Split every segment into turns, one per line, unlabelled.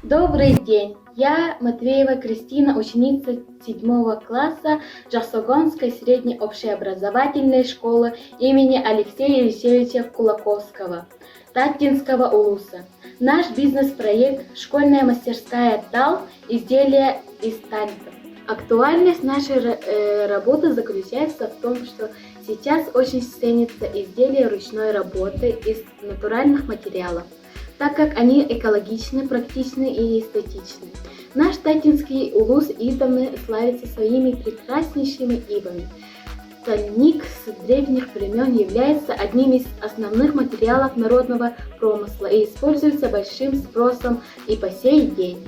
Добрый день! Я Матвеева Кристина, ученица 7 класса Джасогонской средней общеобразовательной школы имени Алексея Елисеевича Кулаковского, Татинского улуса. Наш бизнес-проект «Школьная мастерская ТАЛ. Изделия из тальков». Актуальность нашей работы заключается в том, что сейчас очень ценятся изделия ручной работы из натуральных материалов, так как они экологичны, практичны и эстетичны. Наш Татинский улус издавна славится своими прекраснейшими ивами. Тальник с древних времен является одним из основных материалов народного промысла и используется большим спросом и по сей день.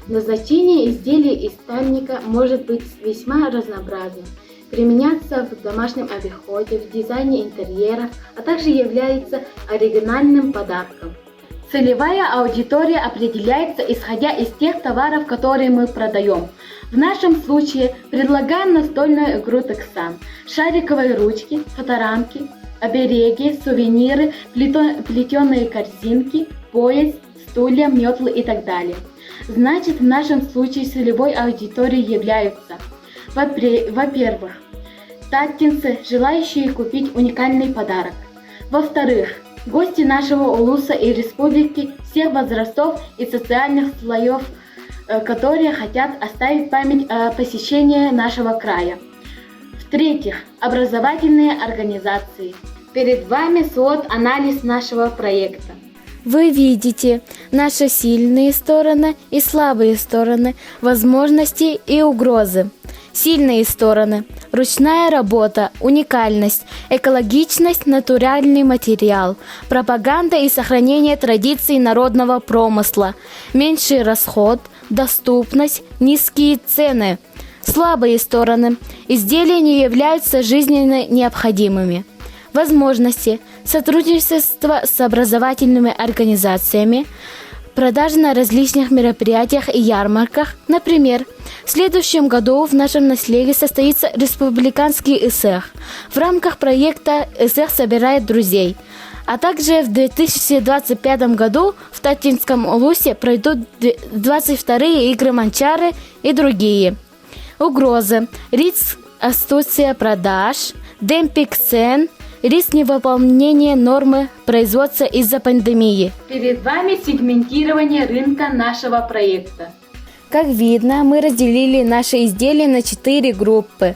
Назначение изделий из тальника может быть весьма разнообразным, применяться в домашнем обиходе, в дизайне интерьеров, а также является оригинальным подарком. Целевая аудитория определяется исходя из тех товаров, которые мы продаем. В нашем случае предлагаем настольную игру Teksan, шариковые ручки, фоторамки, обереги, сувениры, плетеные корзинки, пояс, стулья, метлы и так далее. Значит, в нашем случае целевой аудиторией являются, во-первых, татинцы, желающие купить уникальный подарок. Во-вторых, гости нашего улуса и республики всех возрастов и социальных слоев, которые хотят оставить память о посещении нашего края. В-третьих, образовательные организации. Перед вами свод-анализ нашего проекта.
Вы видите наши сильные стороны и слабые стороны, возможности и угрозы. Сильные стороны – ручная работа, уникальность, экологичность, натуральный материал, пропаганда и сохранение традиций народного промысла, меньший расход, доступность, низкие цены. Слабые стороны – изделия не являются жизненно необходимыми. Возможности – сотрудничество с образовательными организациями, продажа на различных мероприятиях и ярмарках. Например, в следующем году в нашем наследии состоится республиканский ЭСЭХ. В рамках проекта ЭСЭХ собирает друзей. А также в 2025 году в Татинском улусе пройдут 22-е игры Манчары и другие. Угрозы. Риск отсутствия продаж, демпинг цен, риск невыполнения нормы производства из-за пандемии.
Перед вами сегментирование рынка нашего проекта.
Как видно, мы разделили наши изделия на 4 группы.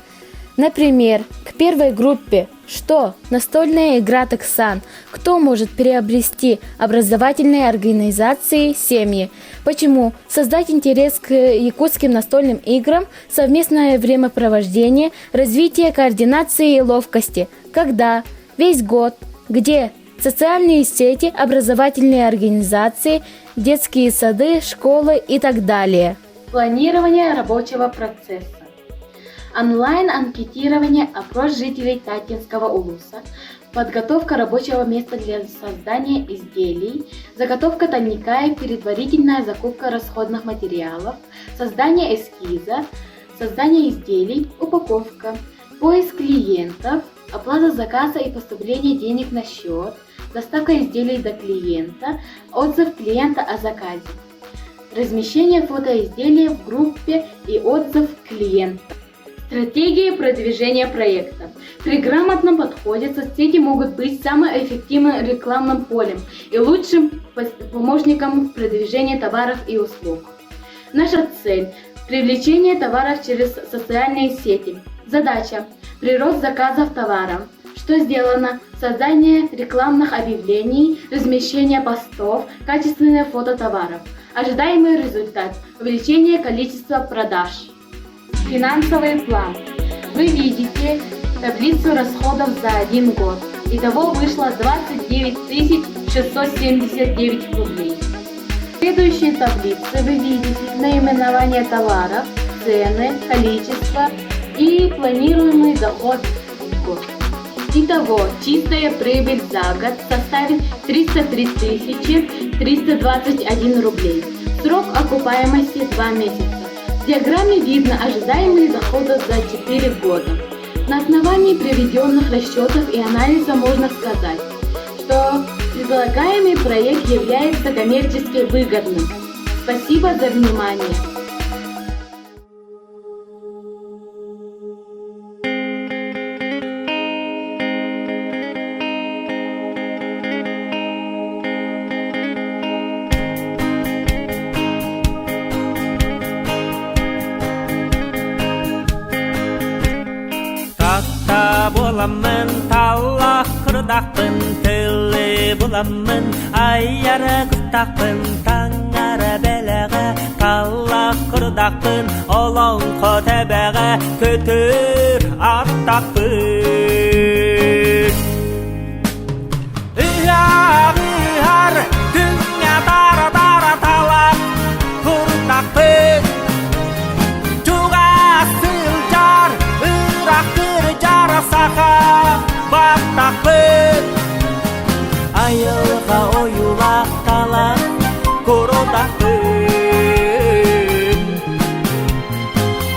Например, к первой группе что? Настольная игра Teksan. Кто может приобрести? Образовательные организации, семьи. Почему? Создать интерес к якутским настольным играм, совместное времяпровождение, развитие координации и ловкости. Когда? Весь год. Где? Социальные сети, образовательные организации, детские сады, школы и так далее.
Планирование рабочего процесса. Онлайн-анкетирование, опрос жителей Татинского улуса, подготовка рабочего места для создания изделий, заготовка тальника и предварительная закупка расходных материалов, создание эскиза, создание изделий, упаковка, поиск клиентов, оплата заказа и поступление денег на счет, доставка изделий до клиента, отзыв клиента о заказе, размещение фотоизделия в группе и отзыв клиента. Стратегия продвижения проекта. При грамотном подходе соцсети могут быть самым эффективным рекламным полем и лучшим помощником в продвижении товаров и услуг. Наша цель – привлечение товаров через социальные сети. Задача – прирост заказов товара. Что сделано? Создание рекламных объявлений, размещение постов, качественное фото товаров. Ожидаемый результат – увеличение количества продаж. Финансовый план. Вы видите таблицу расходов за 1 год. Итого вышло 29 679 рублей. В следующей таблице вы видите наименование товаров, цены, количество и планируемый доход в год. Итого чистая прибыль за год составит 303 321 рублей. Срок окупаемости 2 месяца. В диаграмме видно ожидаемые доходы за 4 года. На основании приведенных расчетов и анализа можно сказать, что предлагаемый проект является коммерчески выгодным. Спасибо за внимание.
Тақта боламын, талақ құрдақпын, тілі боламын, айяры құттақпын, таңара бәләға, талақ құрдақпын, олың қотәбәға, көтір аттақпын. Үйағығар, дүңя дара-дара талақ құрдақпын, баттақпын, айылға ойулақ талақ құрдақпын,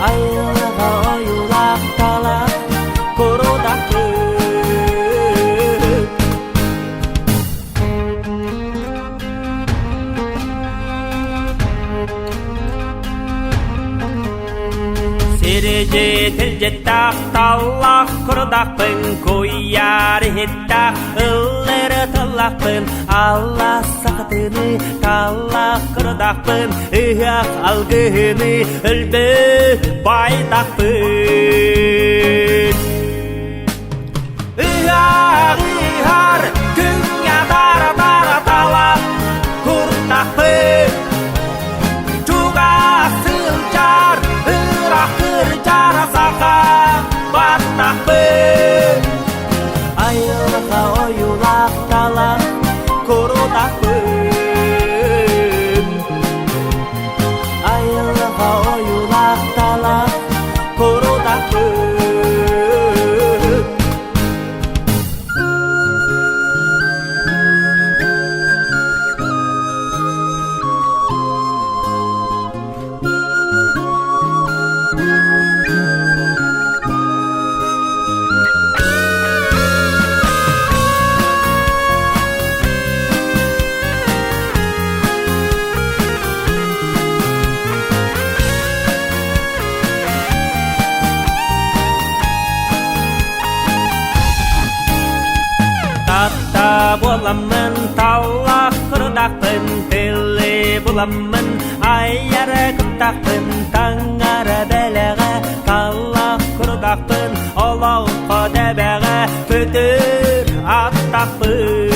айылға ойулақ талақ құрдақпын. Сереже тілжеттақ талақ құрдақпын, көйяр еттақ ұллары талақпын, алла сақытыны талақ құрдақпын, ұяқ алғыны үлбі байдақпын. Ұяғығар күңя дара-дара талақ құрдақпын, баттақпын, айылға ойулақ талақ құрдақпын, айылға ойулақ талақ құрдақпын. Тақта боламын, талақ құрдақпын, тілі боламын, айяры құттақпын, таңара бәләға, талақ құрдақпын, олау қодәбәға, көтір аттақпын.